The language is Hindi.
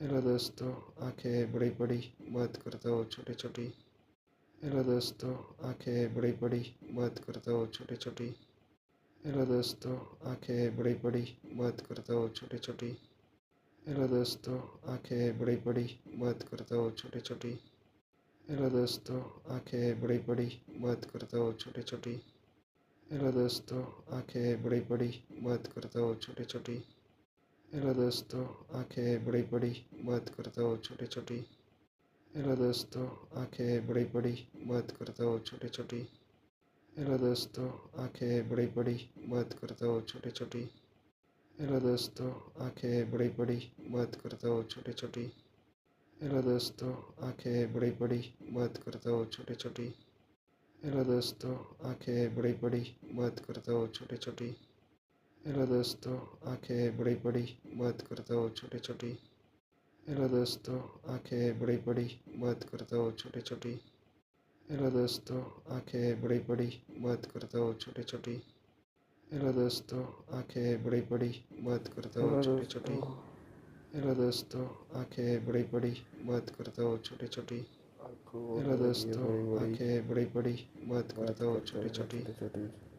हेलो दोस्तों, आंखें बड़ी बड़ी बात करता हो छोटी छोटी। हेलो दोस्तों, आंखें बड़ी बड़ी बात करता हो छोटी छोटी। हेलो दोस्तों, आंखें बड़ी बड़ी बात करता हो छोटी छोटी। हेलो दोस्तों, आंखें बड़ी बड़ी बात करता हो छोटी छोटी। हेलो दोस्तों, आंखें बड़ी बड़ी बात करता हो छोटी छोटी। हेलो दोस्तों, आंखें बड़ी बड़ी बात करता हो छोटी छोटी। हेलो दोस्तों, आंखें बड़ी बड़ी बात करता हो छोटी छोटी। हेलो दोस्तों, आंखें बड़ी बड़ी बात करता हो छोटी छोटी। हेलो दोस्तों, आंखें बड़ी बड़ी बात करता हो छोटी छोटी। हेलो दोस्तों, आंखें बड़ी बड़ी बात करता हो छोटी छोटी। हेलो दोस्तों, आंखें बड़ी बड़ी बात करता हो छोटी छोटी। हेलो दोस्तों, आंखें बड़ी बड़ी बात करता हो छोटी छोटी। हेलो दोस्तों, आंखें बड़ी बड़ी बात करता हो छोटी छोटी। हेलो दोस्तों, आंखें बड़ी बड़ी बात करता हो छोटी छोटी। हेलो दोस्तों, आंखें बड़ी बड़ी बात करता हो छोटी छोटी। हेलो दोस्तों, आंखें बड़ी बड़ी बात करता हो हेलो छोटी छोटी। दोस्तों, हेलो दोस्तों, आंखें बड़ी बड़ी बात करता हो छोटी छोटी। आपको हेलो बहुत दोस्तों, बड़ी बड़ी आंखें बड़ी बड़ी बात बात करता हो करता छोटी है छोटी। छोटी छोटी।